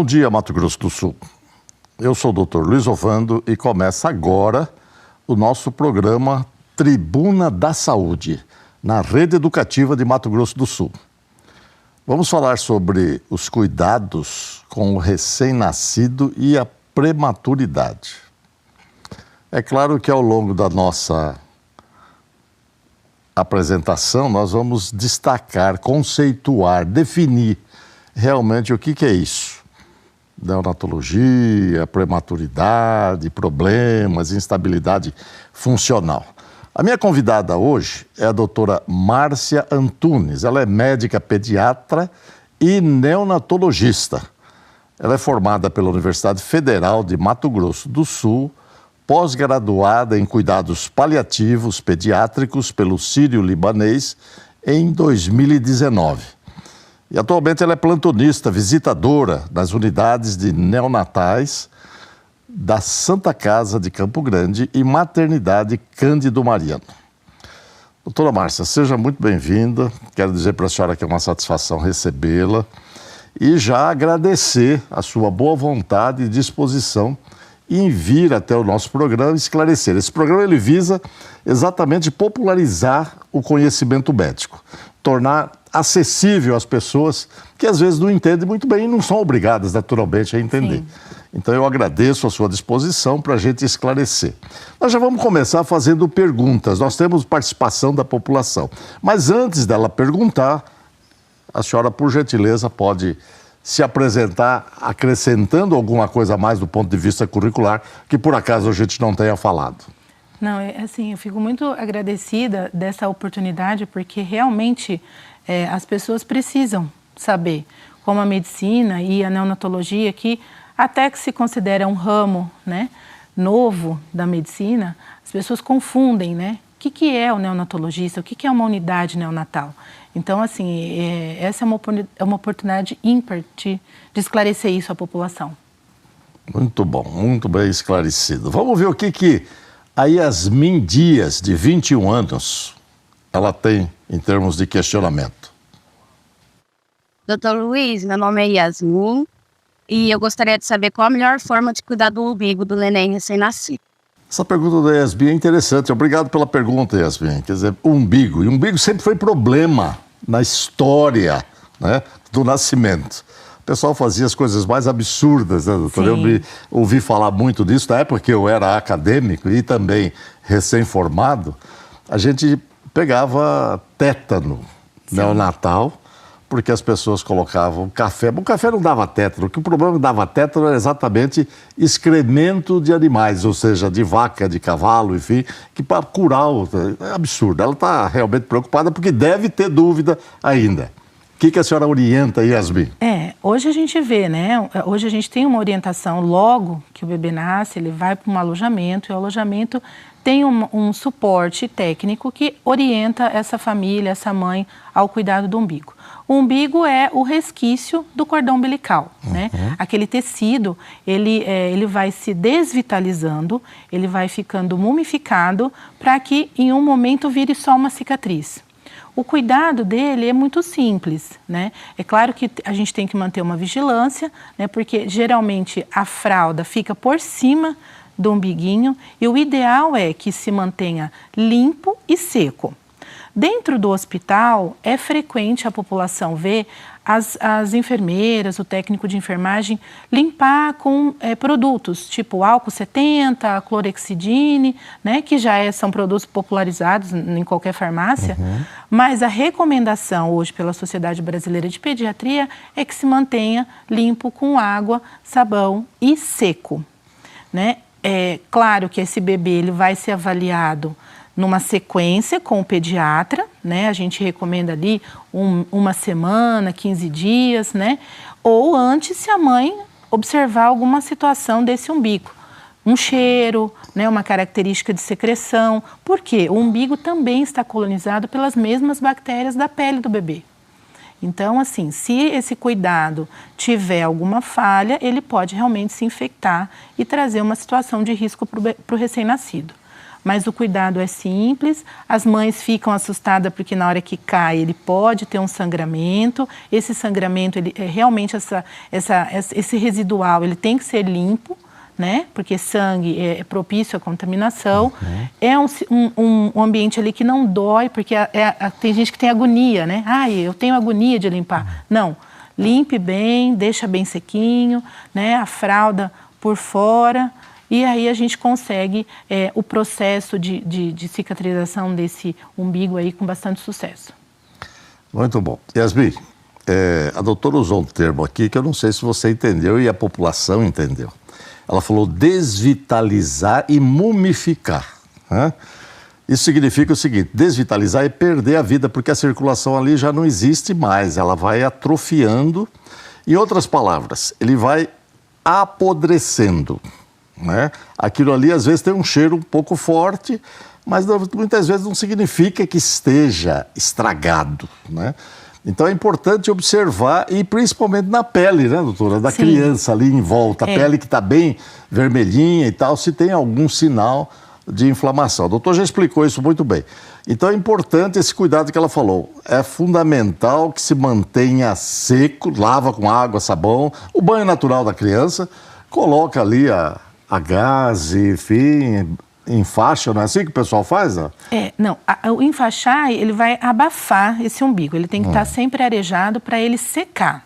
Bom dia, Mato Grosso do Sul. Eu sou o Dr. Luiz Ovando e começa agora o nosso programa Tribuna da Saúde, na Rede Educativa de Mato Grosso do Sul. Vamos falar sobre os cuidados com o recém-nascido e a prematuridade. É claro que ao longo da nossa apresentação nós vamos destacar, conceituar, definir realmente o que é isso. Neonatologia, prematuridade, problemas, instabilidade funcional. A minha convidada hoje é a doutora Márcia Antunes. Ela é médica pediatra e neonatologista. Ela é formada pela Universidade Federal de Mato Grosso do Sul, pós-graduada em cuidados paliativos pediátricos pelo Sírio-Libanês em 2019. E atualmente ela é plantonista, visitadora das unidades de neonatais da Santa Casa de Campo Grande e Maternidade Cândido Mariano. Doutora Márcia, seja muito bem-vinda. Quero dizer para a senhora que é uma satisfação recebê-la e já agradecer a sua boa vontade e disposição em vir até o nosso programa e esclarecer. Esse programa ele visa exatamente popularizar o conhecimento médico, tornar acessível às pessoas que às vezes não entendem muito bem e não são obrigadas naturalmente a entender. Sim. Então eu agradeço a sua disposição para a gente esclarecer. Nós já vamos começar fazendo perguntas, nós temos participação da população. Mas antes dela perguntar, a senhora por gentileza pode se apresentar acrescentando alguma coisa a mais do ponto de vista curricular que por acaso a gente não tenha falado. Não, assim, eu fico muito agradecida dessa oportunidade porque realmente as pessoas precisam saber como a medicina e a neonatologia, que até que se considera um ramo, né, novo da medicina, as pessoas confundem, né? O que é o neonatologista, o que é uma unidade neonatal? Então, assim, essa é uma oportunidade ímpar de esclarecer isso à população. Muito bom, muito bem esclarecido. Vamos ver o que a Yasmin Dias, de 21 anos, ela tem em termos de questionamento. Doutor Luiz, meu nome é Yasmin e eu gostaria de saber qual a melhor forma de cuidar do umbigo do neném recém-nascido. Essa pergunta da Yasmin é interessante. Obrigado pela pergunta, Yasmin. Quer dizer, umbigo. E umbigo sempre foi problema na história, né, do nascimento. O pessoal fazia as coisas mais absurdas, né, doutor? Eu ouvi falar muito disso na época que eu era acadêmico e também recém-formado. A gente pegava tétano neonatal, porque as pessoas colocavam café. O café não dava tétano, o problema que dava tétano era exatamente excremento de animais, ou seja, de vaca, de cavalo, enfim, que para curar é absurdo. Ela está realmente preocupada porque deve ter dúvida ainda. O que a senhora orienta, Yasmin? Hoje a gente vê, né? Hoje a gente tem uma orientação, logo que o bebê nasce, ele vai para um alojamento, e o alojamento tem um suporte técnico que orienta essa família, essa mãe, ao cuidado do umbigo. O umbigo é o resquício do cordão umbilical, né? Aquele tecido, ele vai se desvitalizando, ele vai ficando mumificado para que em um momento vire só uma cicatriz. O cuidado dele é muito simples, né? É claro que a gente tem que manter uma vigilância, né? Porque geralmente a fralda fica por cima do umbiguinho e o ideal é que se mantenha limpo e seco. Dentro do hospital, é frequente a população ver as enfermeiras, o técnico de enfermagem, limpar com produtos tipo álcool 70, clorexidine, né, que já são produtos popularizados em qualquer farmácia, mas a recomendação hoje pela Sociedade Brasileira de Pediatria é que se mantenha limpo com água, sabão e seco, né? É claro que esse bebê ele vai ser avaliado numa sequência com o pediatra, né? A gente recomenda ali uma semana, 15 dias, né? Ou antes, se a mãe observar alguma situação desse umbigo. Um cheiro, né? Uma característica de secreção. Por quê? O umbigo também está colonizado pelas mesmas bactérias da pele do bebê. Então, assim, se esse cuidado tiver alguma falha, ele pode realmente se infectar e trazer uma situação de risco para o recém-nascido. mas o cuidado é simples. As mães ficam assustadas porque na hora que cai ele pode ter um sangramento. Esse sangramento, realmente esse residual, ele tem que ser limpo, né? Porque sangue é propício à contaminação. É um ambiente ali que não dói, porque tem gente que tem agonia, né? Eu tenho agonia de limpar. Não, limpe bem, deixa bem sequinho, né? A fralda por fora, e aí a gente consegue o processo de cicatrização desse umbigo aí com bastante sucesso. Muito bom. Yasmin, a doutora usou um termo aqui que eu não sei se você entendeu e a população entendeu. Ela falou desvitalizar e mumificar, né? Isso significa o seguinte: desvitalizar é perder a vida, porque a circulação ali já não existe mais, ela vai atrofiando. Em outras palavras, ele vai apodrecendo, né? Aquilo ali às vezes tem um cheiro um pouco forte, mas muitas vezes não significa que esteja estragado, né? Então é importante observar, e principalmente na pele, né, doutora? Da Sim. criança ali em volta, a pele que está bem vermelhinha e tal, se tem algum sinal de inflamação. O doutor já explicou isso muito bem. Então é importante esse cuidado que ela falou. É fundamental que se mantenha seco, lava com água, sabão, o banho natural da criança, coloca ali a gaze, enfim, enfaixa, não é assim que o pessoal faz? Não? O enfaixar, ele vai abafar esse umbigo, ele tem que estar sempre arejado para ele secar.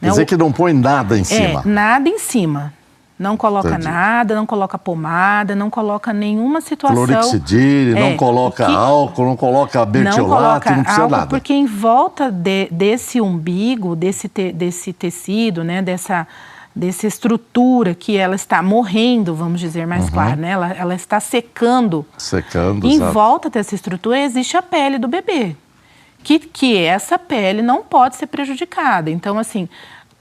Quer dizer que não põe nada em cima? Nada em cima. Não coloca nada, não coloca pomada, não coloca nenhuma situação... Clorixidine, não coloca álcool, não coloca bertiolato, não precisa nada. Porque em volta desse umbigo, desse tecido, né, dessa estrutura que ela está morrendo, vamos dizer mais claro, né? Ela está secando. Em exato. Volta dessa estrutura existe a pele do bebê, que essa pele não pode ser prejudicada. Então, assim,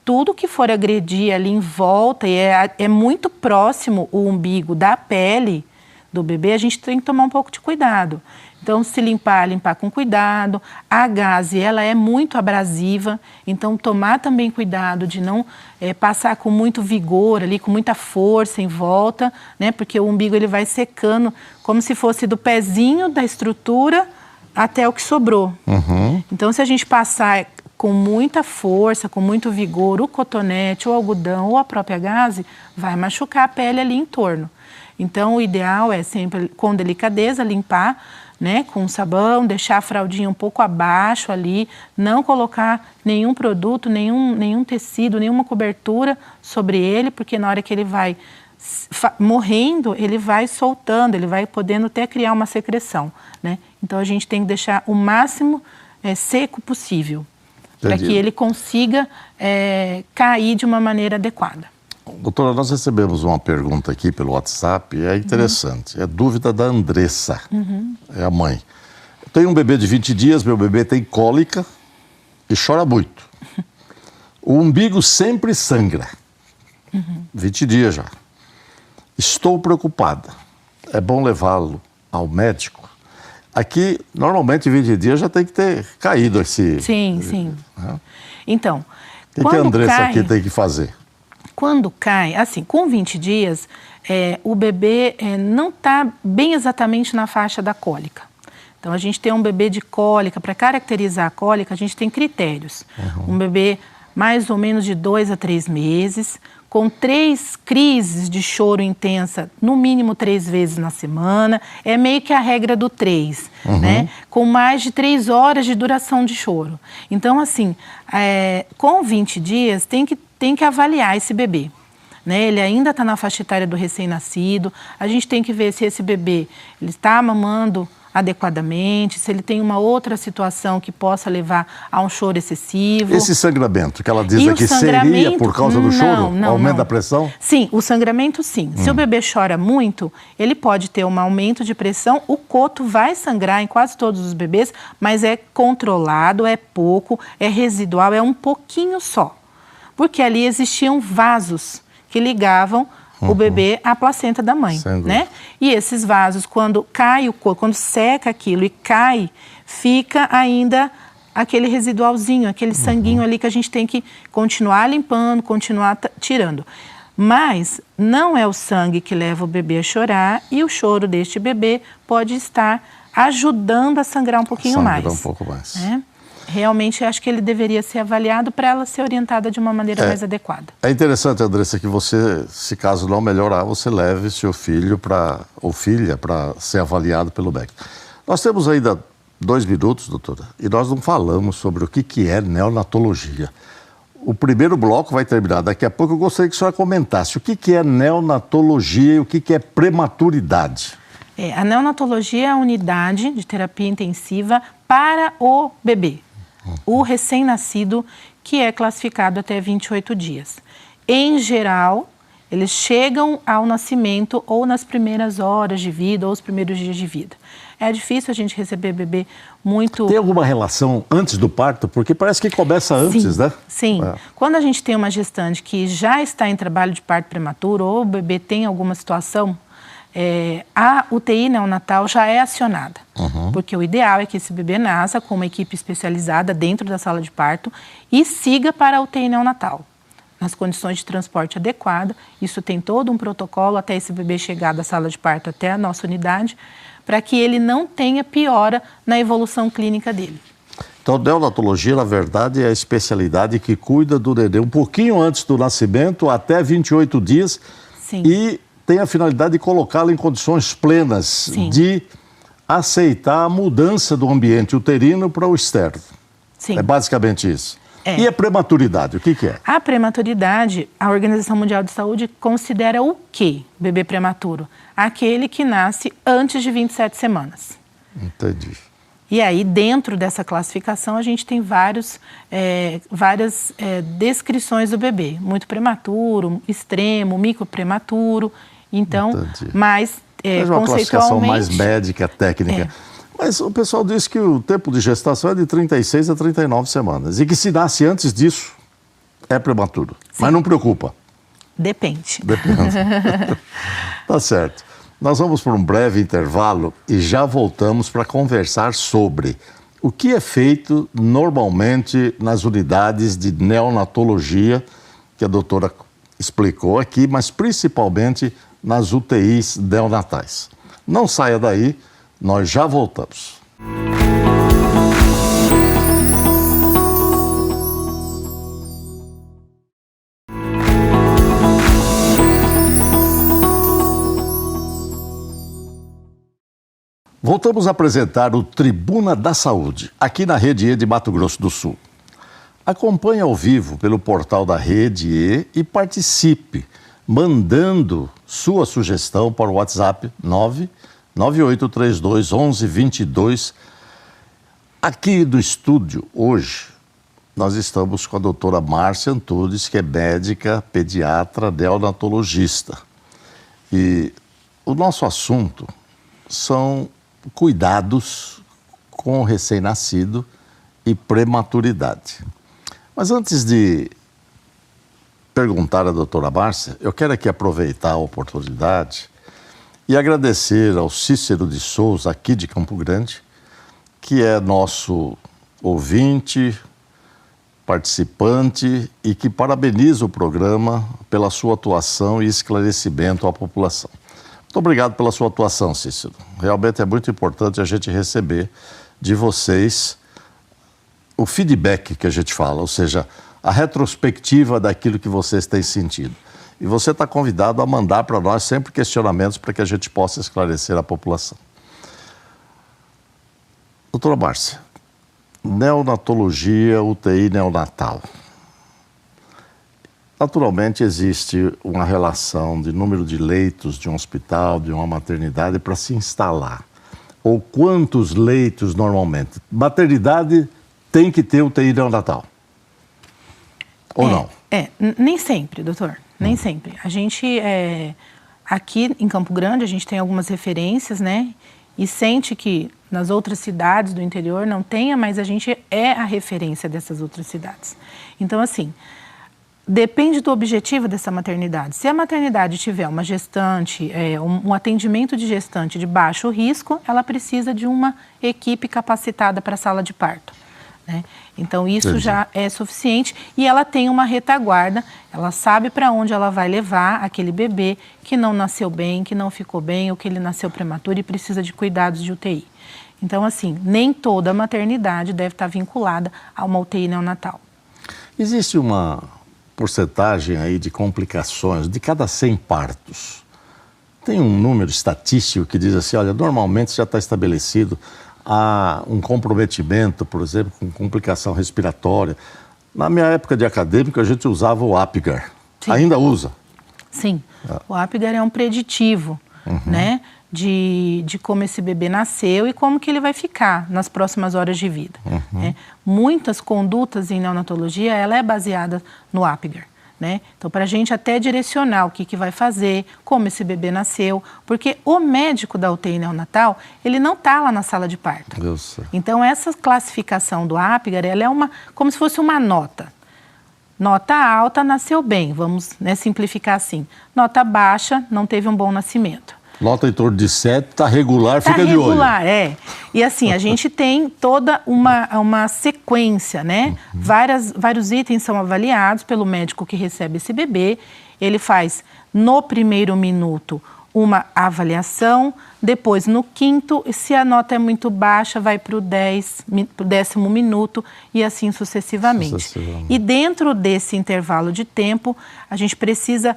tudo que for agredir ali em volta, e é muito próximo o umbigo da pele do bebê, a gente tem que tomar um pouco de cuidado. Então, se limpar com cuidado. A gaze, ela é muito abrasiva, então tomar também cuidado de não passar com muito vigor ali, com muita força em volta, né? Porque o umbigo ele vai secando como se fosse do pezinho da estrutura até o que sobrou. Então, se a gente passar com muita força, com muito vigor, o cotonete, o algodão ou a própria gaze, vai machucar a pele ali em torno. Então, o ideal é sempre, com delicadeza, limpar, né, com sabão, deixar a fraldinha um pouco abaixo ali, não colocar nenhum produto, nenhum tecido, nenhuma cobertura sobre ele, porque na hora que ele vai morrendo, ele vai soltando, ele vai podendo até criar uma secreção, né? Então, a gente tem que deixar o máximo seco possível, para que ele consiga cair de uma maneira adequada. Doutora, nós recebemos uma pergunta aqui pelo WhatsApp, e é interessante. É dúvida da Andressa, é a mãe. Eu tenho um bebê de 20 dias, meu bebê tem cólica e chora muito. O umbigo sempre sangra. 20 dias já. Estou preocupada. É bom levá-lo ao médico? Aqui, normalmente, 20 dias já tem que ter caído esse... Sim. Então, o que a Andressa aqui tem que fazer? Quando cai, assim, com 20 dias, o bebê não está bem exatamente na faixa da cólica. Então, a gente tem um bebê de cólica, para caracterizar a cólica, a gente tem critérios. Um bebê mais ou menos de 2 a 3 meses, com 3 crises de choro intensa, no mínimo 3 vezes na semana, é meio que a regra do 3, né? Com mais de 3 horas de duração de choro. Então, assim, com 20 dias, tem que avaliar esse bebê, né? Ele ainda está na faixa etária do recém-nascido, a gente tem que ver se esse bebê ele está mamando adequadamente, se ele tem uma outra situação que possa levar a um choro excessivo. Esse sangramento que ela diz aqui seria por causa do choro? Aumento da pressão? Sim, o sangramento sim. Se o bebê chora muito, ele pode ter um aumento de pressão, o coto vai sangrar em quase todos os bebês, mas é controlado, é pouco, é residual, é um pouquinho só. Porque ali existiam vasos que ligavam o bebê à placenta da mãe, né? E esses vasos, quando cai o coto, quando seca aquilo e cai, fica ainda aquele residualzinho, aquele sanguinho ali que a gente tem que continuar limpando, continuar tirando. Mas não é o sangue que leva o bebê a chorar e o choro deste bebê pode estar ajudando a sangrar um pouquinho mais. Sangrar um pouco mais. Né? Realmente, acho que ele deveria ser avaliado para ela ser orientada de uma maneira mais adequada. É interessante, Andressa, que você, se caso não melhorar, você leve seu filho ou filha para ser avaliado pelo médico. Nós temos ainda 2 minutos, doutora, e nós não falamos sobre o que é neonatologia. O primeiro bloco vai terminar daqui a pouco. Eu gostaria que a senhora comentasse o que é neonatologia e o que é prematuridade. A neonatologia é a unidade de terapia intensiva para o bebê, o recém-nascido, que é classificado até 28 dias. Em geral, eles chegam ao nascimento ou nas primeiras horas de vida ou os primeiros dias de vida. É difícil a gente receber bebê muito... Tem alguma relação antes do parto? Porque parece que começa antes, sim, né? Sim. Quando a gente tem uma gestante que já está em trabalho de parto prematuro ou o bebê tem alguma situação, a UTI neonatal já é acionada. Porque o ideal é que esse bebê nasça com uma equipe especializada dentro da sala de parto e siga para a UTI neonatal, nas condições de transporte adequado. Isso tem todo um protocolo até esse bebê chegar da sala de parto até a nossa unidade, para que ele não tenha piora na evolução clínica dele. Então, neonatologia, na verdade, é a especialidade que cuida do neném um pouquinho antes do nascimento, até 28 dias. Sim. E tem a finalidade de colocá-lo em condições plenas, Sim. de aceitar a mudança do ambiente uterino para o externo. Sim. É basicamente isso. E a prematuridade, o que é? A prematuridade, a Organização Mundial de Saúde considera o quê? Bebê prematuro? Aquele que nasce antes de 27 semanas. Entendi. E aí, dentro dessa classificação, a gente tem várias descrições do bebê. Muito prematuro, extremo, microprematuro. Então, mas uma classificação mais conceitualmente... médica, técnica. Mas o pessoal diz que o tempo de gestação é de 36 a 39 semanas. E que se nasce antes disso, é prematuro. Sim. Mas não preocupa. Depende. Tá certo. Nós vamos por um breve intervalo e já voltamos para conversar sobre o que é feito normalmente nas unidades de neonatologia, que a doutora explicou aqui, mas principalmente nas UTIs neonatais. Não saia daí, nós já voltamos. Voltamos a apresentar o Tribuna da Saúde, aqui na Rede E de Mato Grosso do Sul. Acompanhe ao vivo pelo portal da Rede E e participe, mandando sua sugestão para o WhatsApp 998321122. Aqui do estúdio, hoje, nós estamos com a doutora Márcia Antunes, que é médica, pediatra, neonatologista. E o nosso assunto são cuidados com o recém-nascido e prematuridade. Mas antes de perguntar à doutora Márcia, eu quero aqui aproveitar a oportunidade e agradecer ao Cícero de Souza, aqui de Campo Grande, que é nosso ouvinte, participante e que parabeniza o programa pela sua atuação e esclarecimento à população. Muito obrigado pela sua atuação, Cícero. Realmente é muito importante a gente receber de vocês o feedback que a gente fala, ou seja, a retrospectiva daquilo que vocês têm sentido. E você está convidado a mandar para nós sempre questionamentos para que a gente possa esclarecer a população. Doutora Márcia, neonatologia, UTI neonatal. Naturalmente existe uma relação de número de leitos de um hospital, de uma maternidade para se instalar. Ou quantos leitos normalmente? Maternidade tem que ter UTI neonatal? Ou não? Nem sempre, doutor. Nem sempre. A gente, aqui em Campo Grande, a gente tem algumas referências, né? E sente que nas outras cidades do interior não tenha, mas a gente é a referência dessas outras cidades. Então, assim, depende do objetivo dessa maternidade. Se a maternidade tiver uma gestante, um atendimento de gestante de baixo risco, ela precisa de uma equipe capacitada para a sala de parto. né? Então, isso já é suficiente e ela tem uma retaguarda, ela sabe para onde ela vai levar aquele bebê que não nasceu bem, que não ficou bem, ou que ele nasceu prematuro e precisa de cuidados de UTI. Então, assim, nem toda maternidade deve estar vinculada a uma UTI neonatal. Existe uma porcentagem aí de complicações de cada 100 partos. Tem um número estatístico que diz assim, olha, normalmente já está estabelecido há um comprometimento, por exemplo, com complicação respiratória. Na minha época de acadêmico, a gente usava o Apgar. Sim. Ainda usa? Sim. O Apgar é um preditivo, né, de como esse bebê nasceu e como que ele vai ficar nas próximas horas de vida. Né? Muitas condutas em neonatologia, ela é baseada no Apgar. Né? Então, para a gente até direcionar o que vai fazer, como esse bebê nasceu, porque o médico da UTI neonatal, ele não está lá na sala de parto. Então, essa classificação do Apgar, ela é como se fosse uma nota. Nota alta, nasceu bem, vamos, né, simplificar assim. Nota baixa, não teve um bom nascimento. Nota em torno de 7, está regular, fica de olho. Está regular, é. E assim, a gente tem toda uma sequência, né? Vários itens são avaliados pelo médico que recebe esse bebê. Ele faz, no primeiro minuto, uma avaliação. Depois, no quinto, se a nota é muito baixa, vai para o 10º minuto e assim sucessivamente. E dentro desse intervalo de tempo, a gente precisa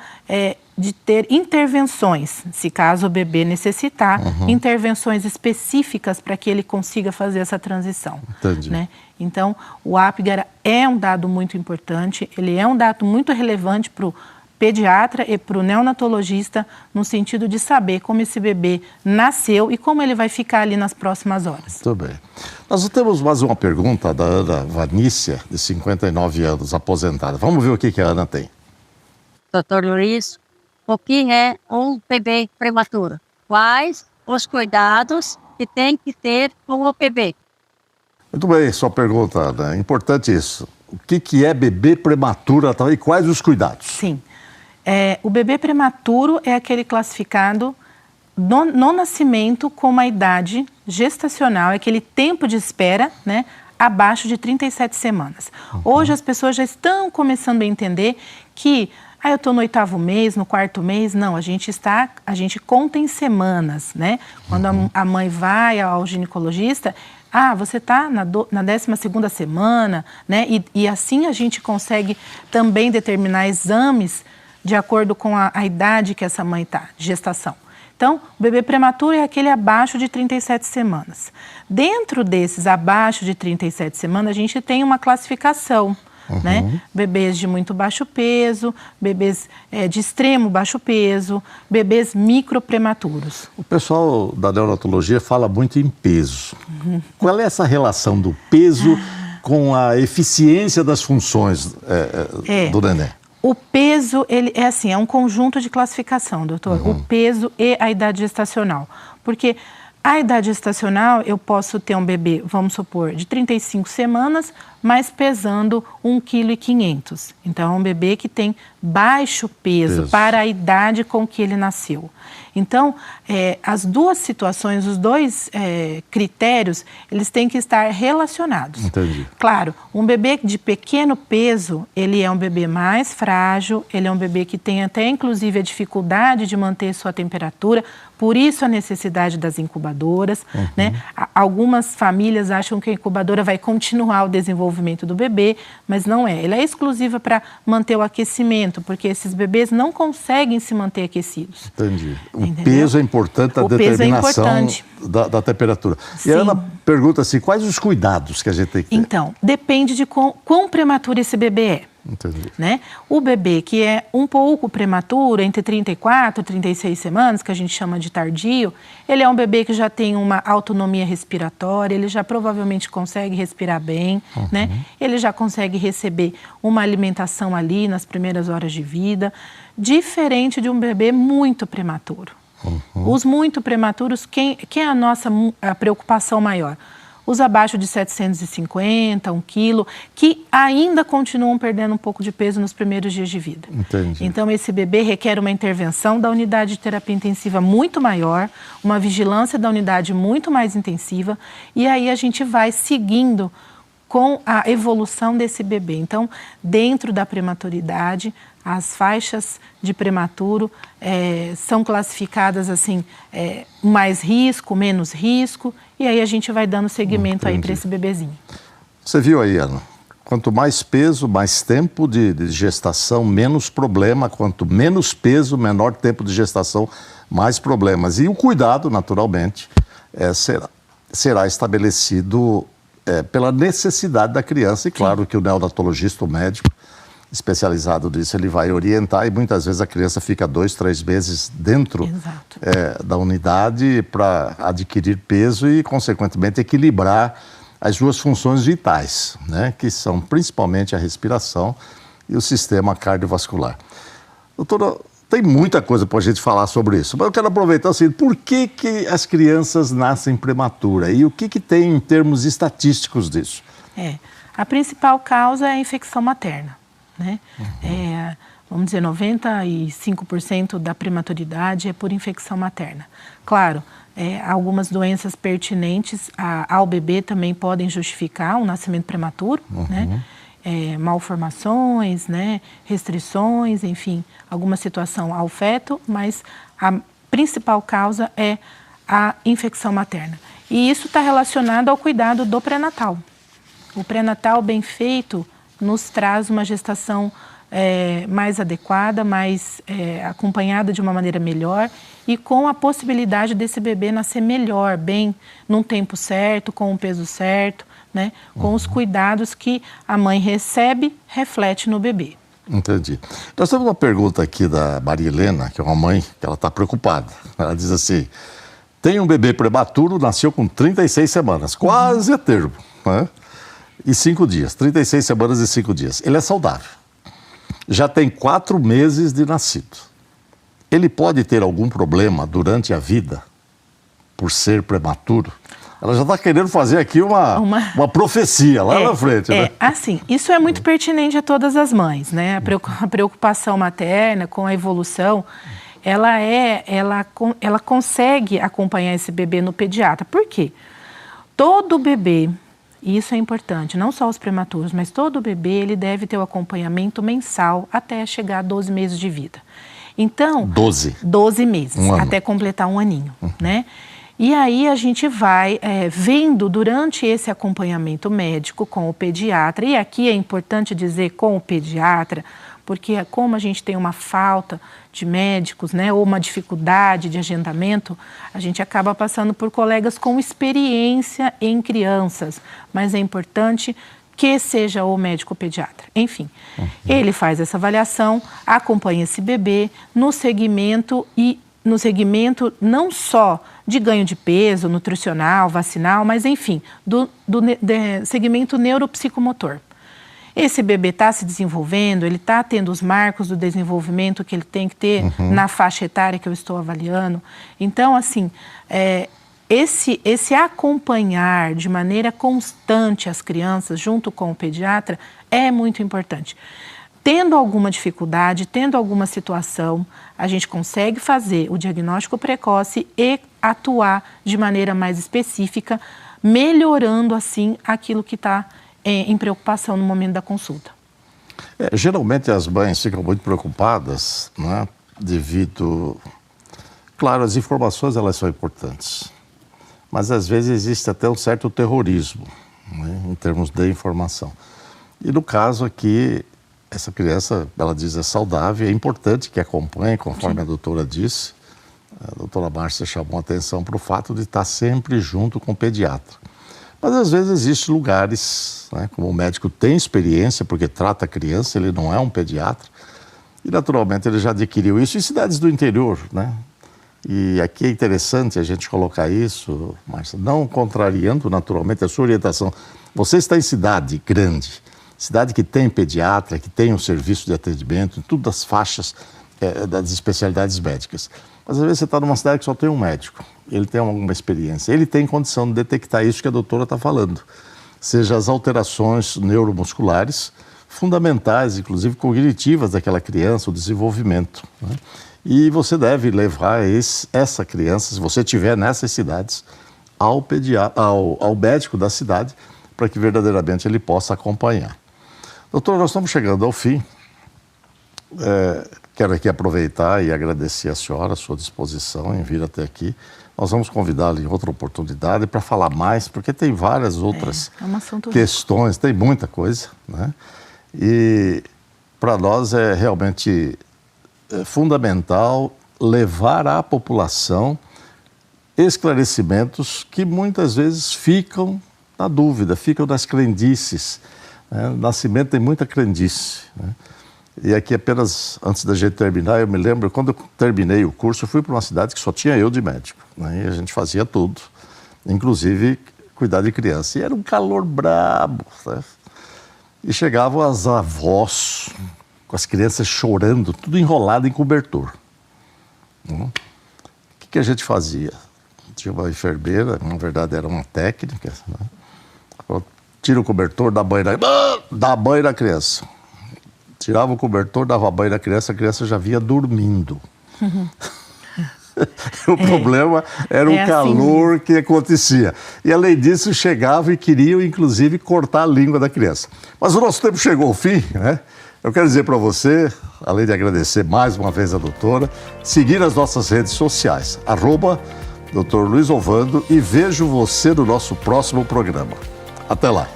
de ter intervenções, se caso o bebê necessitar, intervenções específicas para que ele consiga fazer essa transição. Entendi. Né? Então, o Apgar é um dado muito importante, ele é um dado muito relevante para o pediatra e para o neonatologista, no sentido de saber como esse bebê nasceu e como ele vai ficar ali nas próximas horas. Muito bem. Nós temos mais uma pergunta da Ana Vanícia, de 59 anos, aposentada. Vamos ver o que a Ana tem. Doutor Luiz, o que é um bebê prematuro? Quais os cuidados que tem que ter com o bebê? Muito bem, sua pergunta, Ana. É importante isso. O que é bebê prematuro e quais os cuidados? Sim. O bebê prematuro é aquele classificado no nascimento com uma idade gestacional, é aquele tempo de espera, né, abaixo de 37 semanas. Hoje as pessoas já estão começando a entender que eu estou no 8º mês, no 4º mês. Não, a gente conta em semanas, né? Quando a mãe vai ao ginecologista, você está na 12ª semana, né? E assim a gente consegue também determinar exames de acordo com a idade que essa mãe está, de gestação. Então, o bebê prematuro é aquele abaixo de 37 semanas. Dentro desses abaixo de 37 semanas, a gente tem uma classificação, né? Bebês de muito baixo peso, bebês de extremo baixo peso, bebês microprematuros. O pessoal da neonatologia fala muito em peso. Qual é essa relação do peso com a eficiência das funções do neném? O peso, ele é um conjunto de classificação, doutor. O peso e a idade gestacional. Porque a idade gestacional, eu posso ter um bebê, vamos supor, de 35 semanas, mas pesando 1,5 kg. Então, é um bebê que tem baixo peso para a idade com que ele nasceu. Então, as duas situações, os dois critérios, eles têm que estar relacionados. Entendi. Claro, um bebê de pequeno peso, ele é um bebê mais frágil, ele é um bebê que tem até, inclusive, a dificuldade de manter sua temperatura, por isso a necessidade das incubadoras, né? Algumas famílias acham que a incubadora vai continuar o desenvolvimento do bebê, mas não é. Ela é exclusiva para manter o aquecimento, porque esses bebês não conseguem se manter aquecidos. Entendi. O peso é importante na determinação da temperatura. Sim. E a Ana pergunta assim, quais os cuidados que a gente tem que ter? Então, depende de quão prematuro esse bebê é. Entendi. Né? O bebê que é um pouco prematuro, entre 34 e 36 semanas, que a gente chama de tardio, ele é um bebê que já tem uma autonomia respiratória, ele já provavelmente consegue respirar bem, né? Ele já consegue receber uma alimentação ali nas primeiras horas de vida, diferente de um bebê muito prematuro. Os muito prematuros, quem é a nossa preocupação maior? Os abaixo de 750, 1 quilo, que ainda continuam perdendo um pouco de peso nos primeiros dias de vida. Entendi. Então, esse bebê requer uma intervenção da unidade de terapia intensiva muito maior, uma vigilância da unidade muito mais intensiva, e aí a gente vai seguindo com a evolução desse bebê. Então, dentro da prematuridade, as faixas de prematuro são classificadas assim, mais risco, menos risco, e aí a gente vai dando seguimento aí para esse bebezinho. Você viu aí, Ana? Quanto mais peso, mais tempo de gestação, menos problema. Quanto menos peso, menor tempo de gestação, mais problemas. E o cuidado, naturalmente, será estabelecido pela necessidade da criança. E claro que o neonatologista, o médico especializado nisso, ele vai orientar, e muitas vezes a criança fica 2, 3 meses dentro da unidade para adquirir peso e, consequentemente, equilibrar as duas funções vitais, né, que são principalmente a respiração e o sistema cardiovascular. Doutora, tem muita coisa para a gente falar sobre isso, mas eu quero aproveitar o seguinte: por que as crianças nascem prematuras e o que tem em termos estatísticos disso? A principal causa é a infecção materna, né? Vamos dizer, 95% da prematuridade é por infecção materna. Claro, algumas doenças pertinentes ao bebê também podem justificar um nascimento prematuro, né? Malformações, né? Restrições, enfim, alguma situação ao feto, mas a principal causa é a infecção materna. E isso está relacionado ao cuidado do pré-natal. O pré-natal bem feito nos traz uma gestação mais adequada, mais acompanhada de uma maneira melhor e com a possibilidade desse bebê nascer melhor, bem, num tempo certo, com o peso certo, né? Com os cuidados que a mãe recebe, reflete no bebê. Entendi. Nós temos uma pergunta aqui da Maria Helena, que é uma mãe que ela está preocupada. Ela diz assim: tem um bebê prematuro, nasceu com 36 semanas, quase a termo, né? E 5 dias, 36 semanas e 5 dias. Ele é saudável. Já tem 4 meses de nascido. Ele pode ter algum problema durante a vida por ser prematuro? Ela já está querendo fazer aqui uma profecia lá na frente, né? Assim, isso é muito pertinente a todas as mães, né? A preocupação materna com a evolução, ela consegue acompanhar esse bebê no pediatra. Por quê? Todo bebê, e isso é importante, não só os prematuros, mas todo bebê, ele deve ter o acompanhamento mensal até chegar a 12 meses de vida. Então, 12 meses, até completar um aninho, né? E aí a gente vai vendo durante esse acompanhamento médico com o pediatra, e aqui é importante dizer com o pediatra, porque como a gente tem uma falta de médicos, né, ou uma dificuldade de agendamento, a gente acaba passando por colegas com experiência em crianças, mas é importante que seja o médico pediatra. Enfim, ele faz essa avaliação, acompanha esse bebê no segmento não só de ganho de peso, nutricional, vacinal, mas enfim, do segmento neuropsicomotor. Esse bebê está se desenvolvendo, ele está tendo os marcos do desenvolvimento que ele tem que ter na faixa etária que eu estou avaliando. Então, assim, esse acompanhar de maneira constante as crianças junto com o pediatra é muito importante. Tendo alguma dificuldade, tendo alguma situação, a gente consegue fazer o diagnóstico precoce e atuar de maneira mais específica, melhorando assim aquilo que está em preocupação no momento da consulta. Geralmente as mães ficam muito preocupadas, né, devido... Claro, as informações elas são importantes, mas às vezes existe até um certo terrorismo, né, em termos de informação. E no caso aqui, essa criança, ela diz, é saudável, é importante que acompanhe, conforme a doutora disse. A doutora Márcia chamou a atenção para o fato de estar sempre junto com o pediatra. Mas às vezes existem lugares, né, como o médico tem experiência, porque trata a criança, ele não é um pediatra, e naturalmente ele já adquiriu isso em cidades do interior, né? E aqui é interessante a gente colocar isso, Márcia, não contrariando naturalmente a sua orientação. Você está em cidade grande, cidade que tem pediatra, que tem um serviço de atendimento, em todas as faixas das especialidades médicas. Mas às vezes você está numa cidade que só tem um médico, ele tem alguma experiência, ele tem condição de detectar isso que a doutora está falando, seja as alterações neuromusculares, fundamentais, inclusive cognitivas daquela criança, o desenvolvimento, né? E você deve levar essa criança, se você estiver nessas cidades, ao médico da cidade, para que verdadeiramente ele possa acompanhar. Doutor, nós estamos chegando ao fim. Quero aqui aproveitar e agradecer a senhora, a sua disposição em vir até aqui. Nós vamos convidá-la em outra oportunidade para falar mais, porque tem várias outras um assunto questões, tem muita coisa, né? E para nós é realmente fundamental levar à população esclarecimentos que muitas vezes ficam na dúvida, ficam nas crendices. Né? O nascimento tem muita crendice, né? E aqui apenas, antes da gente terminar, eu me lembro, quando eu terminei o curso, eu fui para uma cidade que só tinha eu de médico, né? E a gente fazia tudo, inclusive cuidar de criança. E era um calor brabo, né? E chegavam as avós, com as crianças chorando, tudo enrolado em cobertor. O que a gente fazia? Tinha uma enfermeira, na verdade era uma técnica, né? Tira o cobertor, dá banho na criança. Tirava o cobertor, dava banho na criança, a criança já vinha dormindo. O problema era o calor que acontecia. E além disso, chegavam e queriam, inclusive, cortar a língua da criança. Mas o nosso tempo chegou ao fim, né? Eu quero dizer para você, além de agradecer mais uma vez a doutora, seguir as nossas redes sociais, @Dr. Luiz Ovando, e vejo você no nosso próximo programa. Até lá.